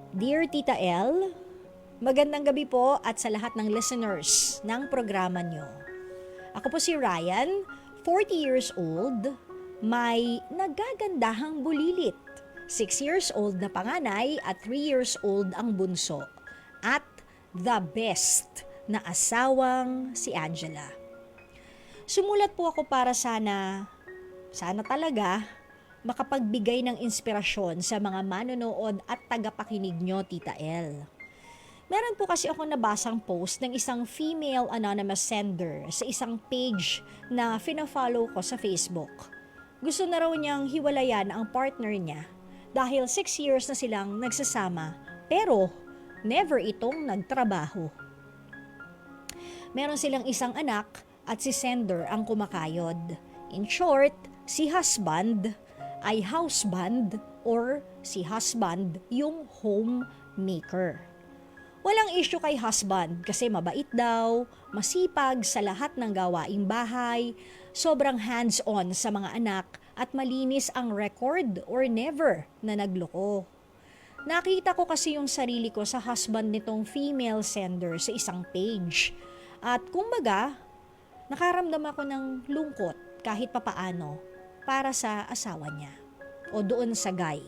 Dear Tita L, magandang gabi po at sa lahat ng listeners ng programa nyo. Ako po si Ryan, 40 years old, may nagagandahang bulilit. 6 years old na panganay at 3 years old ang bunso. At the best na asawang si Angela. Sumulat po ako para sana talaga, makapagbigay ng inspirasyon sa mga manonood at tagapakinig nyo, Tita L. Meron po kasi ako nabasang post ng isang female anonymous sender sa isang page na fina-follow ko sa Facebook. Gusto na raw niyang hiwalayan ang partner niya dahil 6 years na silang nagsasama pero never itong nagtrabaho. Meron silang isang anak at si sender ang kumakayod. In short, si husband ay houseband or si husband yung homemaker. Walang issue kay husband kasi mabait daw, masipag sa lahat ng gawaing bahay, sobrang hands-on sa mga anak at malinis ang record or never na nagloko. Nakita ko kasi yung sarili ko sa husband nitong female sender sa isang page. At kumbaga, nakaramdam ako ng lungkot kahit papaano para sa asawa niya o doon sa guy.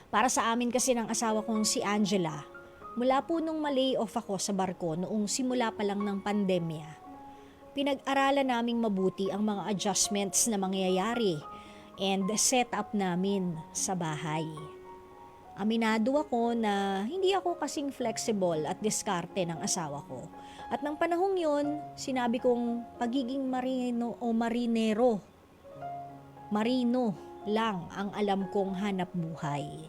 Para sa amin kasi ng asawa kong si Angela, mula po nung ma-lay off ako sa barko noong simula pa lang ng pandemya, pinag-aralan naming mabuti ang mga adjustments na mangyayari and set up namin sa bahay. Aminado ako na hindi ako kasing flexible at diskarte ng asawa ko. At ng panahong yun, sinabi kong pagiging marino lang ang alam kong hanap buhay.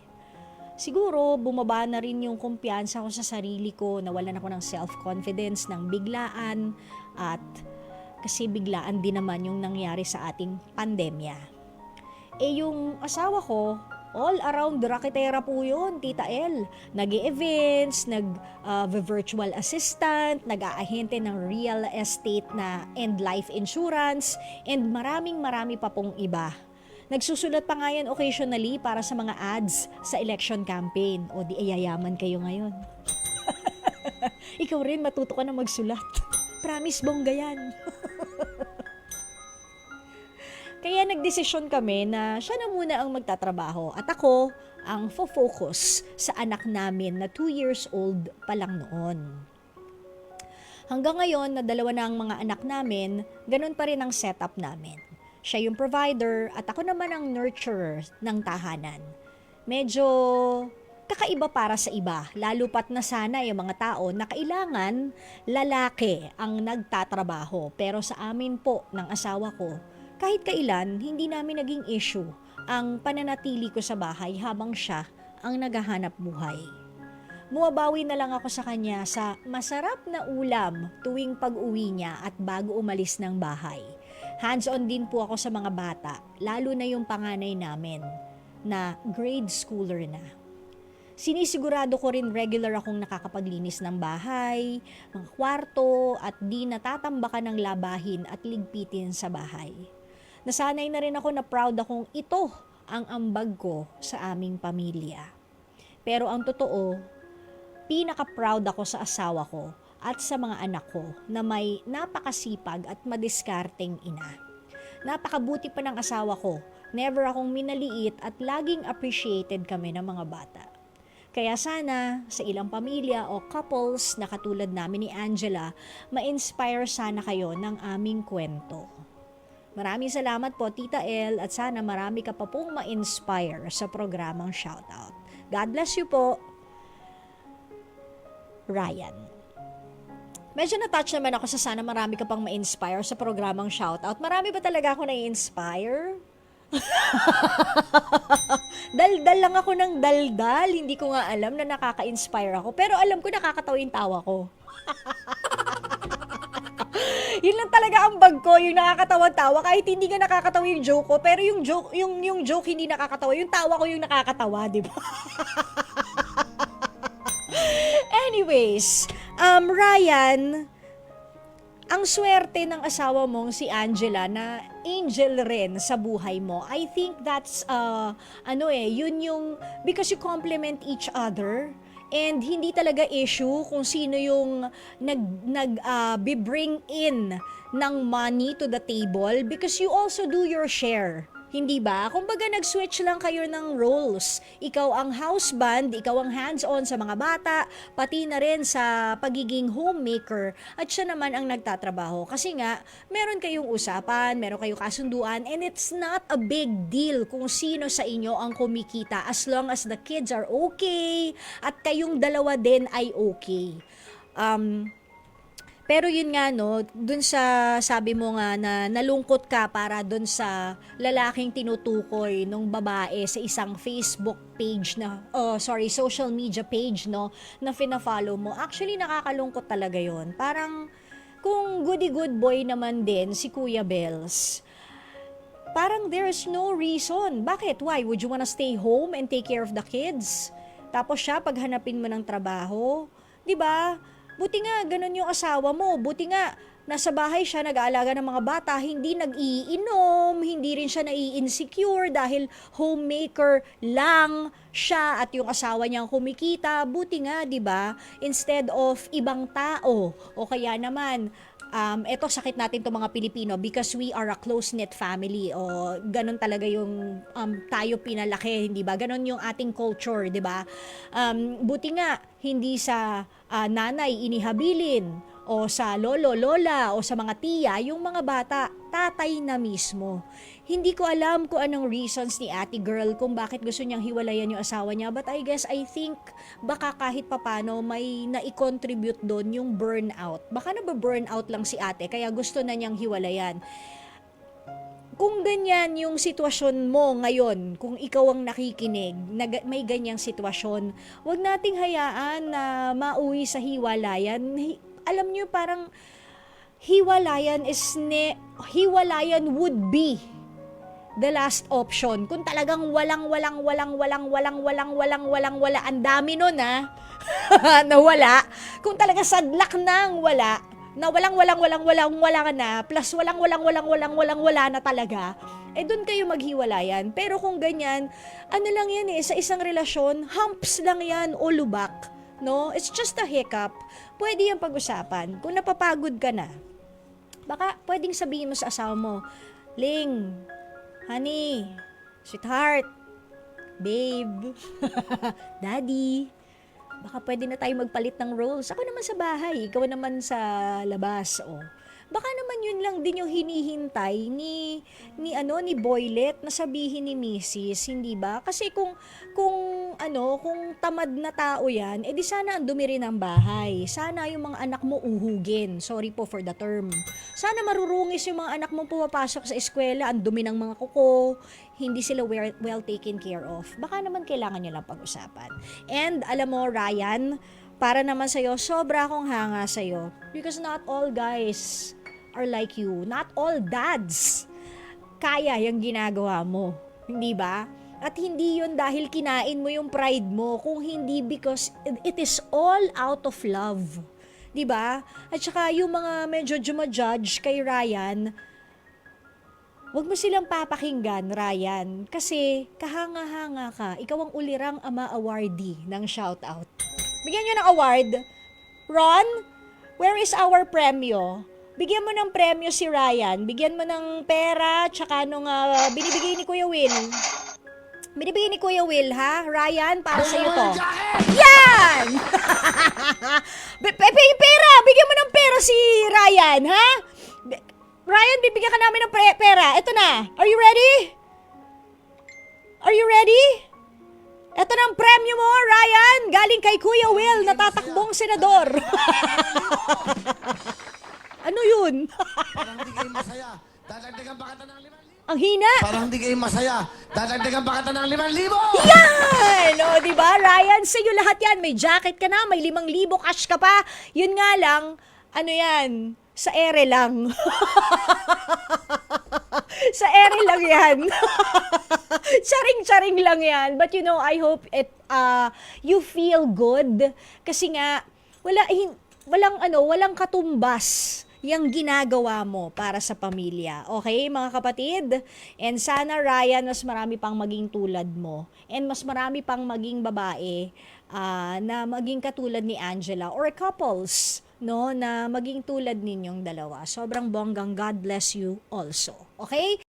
Siguro, bumaba na rin yung kumpiyansa ko sa sarili ko, nawalan ako ng self-confidence ng biglaan at kasi biglaan din naman yung nangyari sa ating pandemya. Yung asawa ko, all around raketera po yun, Tita L. Nag-e-events, nag-virtual assistant, nag-aahente ng real estate na and life insurance, and marami pa pong iba. Nagsusulat pa nga yan occasionally para sa mga ads sa election campaign. O di ayayaman kayo ngayon. Ikaw rin, matuto ka na magsulat. Promise, bongga yan. Kaya nagdesisyon kami na siya na muna ang magtatrabaho at ako ang focus sa anak namin na 2 years old pa lang noon. Hanggang ngayon na 2 na ang mga anak namin, ganun pa rin ang setup namin. Siya yung provider at ako naman ang nurturer ng tahanan. Medyo kakaiba para sa iba, lalo pat na sana yung mga tao na kailangan lalaki ang nagtatrabaho. Pero sa amin po ng asawa ko, kahit kailan, hindi namin naging issue ang pananatili ko sa bahay habang siya ang naghahanap buhay. Bumabawi na lang ako sa kanya sa masarap na ulam tuwing pag-uwi niya at bago umalis ng bahay. Hands-on din po ako sa mga bata, lalo na yung panganay namin na grade schooler na. Sinisigurado ko rin regular akong nakakapaglinis ng bahay, mga kwarto at di natatambakan ng labahin at ligpitin sa bahay. Nasanay na rin ako na proud akong ito ang ambag ko sa aming pamilya. Pero ang totoo, pinaka-proud ako sa asawa ko at sa mga anak ko na may napakasipag at madiskarteng ina. Napakabuti pa ng asawa ko, never akong minaliit at laging appreciated kami ng mga bata. Kaya sana sa ilang pamilya o couples na katulad namin ni Angela, ma-inspire sana kayo ng aming kwento. Maraming salamat po, Tita L, at sana marami ka pa pong ma-inspire sa programang Shoutout. God bless you po, Ryan. Medyo na-touch naman ako sa sana marami ka pang ma-inspire sa programang Shoutout. Marami ba talaga ako na-inspire? Daldal lang ako ng daldal. Hindi ko nga alam na nakaka-inspire ako. Pero alam ko nakakatawa yung tawa ko. Yun lang talaga ang bag ko, yung nakakatawa-tawa. Kahit hindi nga nakakatawa yung joke ko, pero yung joke hindi nakakatawa. Yung tawa ko yung nakakatawa, di ba? Anyways, Ryan, ang swerte ng asawa mong si Angela na angel rin sa buhay mo. I think that's, yun yung, because you complement each other, and hindi talaga issue kung sino yung bring in ng money to the table, because you also do your share. Hindi ba? Kumbaga nag-switch lang kayo ng roles. Ikaw ang husband, ikaw ang hands-on sa mga bata, pati na rin sa pagiging homemaker, at siya naman ang nagtatrabaho. Kasi nga, meron kayong usapan, meron kayong kasunduan, and it's not a big deal kung sino sa inyo ang kumikita as long as the kids are okay at kayong dalawa din ay okay. Pero yun nga no, dun sa sabi mo nga na nalungkot ka para dun sa lalaking tinutukoy nung babae sa isang Facebook page na, social media page no, na fina-follow mo. Actually nakakalungkot talaga yun. Parang kung goody good boy naman din si Kuya Bells, parang there's no reason. Bakit? Why? Would you wanna stay home and take care of the kids? Tapos siya, paghanapin mo ng trabaho, 'di ba? Buti nga, ganun yung asawa mo. Buti nga, nasa bahay siya, nag-aalaga ng mga bata, hindi nag-iinom, hindi rin siya nai-insecure dahil homemaker lang siya at yung asawa niyang kumikita. Buti nga, di ba? Instead of ibang tao, o kaya naman, eto sakit natin to mga Pilipino because we are a close-knit family, o ganun talaga yung tayo pinalaki, hindi ba? Ganun yung ating culture, di ba? Buti nga hindi sa nanay inihabilin, o sa lolo, lola, o sa mga tiya, yung mga bata, tatay na mismo. Hindi ko alam kung anong reasons ni ate girl kung bakit gusto niyang hiwalayan yung asawa niya, but I think baka kahit papano may nai-contribute doon yung burnout. Baka nababurnout lang si ate kaya gusto na niyang hiwalayan. Kung ganyan yung sitwasyon mo ngayon, kung ikaw ang nakikinig, may ganyang sitwasyon, wag nating hayaan na mauwi sa hiwalayan. Alam niyo, parang hiwalayan would be the last option. Kung talagang walang, ang dami nun nawala. Kung talaga sadlak nang wala, na wala na, plus wala na talaga, doon kayo maghiwalayan. Pero kung ganyan, ano lang yan sa isang relasyon, humps lang yan o lubak. No? It's just a hiccup. Pwede yung pag-usapan. Kung napapagod ka na, baka pwedeng sabihin mo sa asawa mo, Ling, honey, sweetheart, babe, daddy, baka pwede na tayo magpalit ng roles. Ako naman sa bahay, ikaw naman sa labas. Baka naman yun lang din yung hinihintay ni Boylet na sabihin ni Mrs., hindi ba? Kasi kung tamad na tao yan, di sana ang dumi rin ang bahay. Sana yung mga anak mo uhugin. Sorry po for the term. Sana marurungis yung mga anak mo pumapasok sa eskwela, ang dumi ng mga kuko, hindi sila well taken care of. Baka naman kailangan nyo lang pag-usapan. And alam mo, Ryan, para naman sa'yo, sobra akong hanga sa'yo. Because not all guys are like you. Not all dads kaya yung ginagawa mo. Hindi ba? At hindi yun dahil kinain mo yung pride mo, kung hindi because it is all out of love. Di ba? At saka yung mga medyo judge kay Ryan, wag mo silang papakinggan, Ryan. Kasi kahanga-hanga ka. Ikaw ang ulirang ama awardee ng shoutout. Bigyan nyo ng award. Ron, where is our premyo? Bigyan mo ng premyo si Ryan. Bigyan mo ng pera, tsaka nung binibigay ni Kuya Will. Binibigay ni Kuya Will, ha? Ryan, para sa'yo to. Yan! Pera! Bigyan mo ng pera si Ryan, ha? Ryan, bibigyan ka namin ng pera. Ito na. Are you ready? Are you ready? Ito na ang premyo mo, Ryan. Galing kay Kuya Will, natatakbong senador. Ano yun? Parang di kayo masaya. Dadagdagan pa kita ng 5,000. Ang hina. Parang di kayo masaya. Dadagdagan pa kita ng 5,000. Yan! O, diba, Ryan? Sa'yo lahat yan. May jacket ka na, may 5,000 cash ka pa. Yun nga lang, ano yan? Sa ere lang. Sa ere lang yan. Charing-charing lang yan. But you know, I hope you feel good. Kasi nga, walang katumbas yung ginagawa mo para sa pamilya. Okay, mga kapatid? And sana, Ryan, mas marami pang maging tulad mo. And mas marami pang maging babae na maging katulad ni Angela or couples, no, na maging tulad ninyong dalawa. Sobrang bonggang. God bless you also. Okay?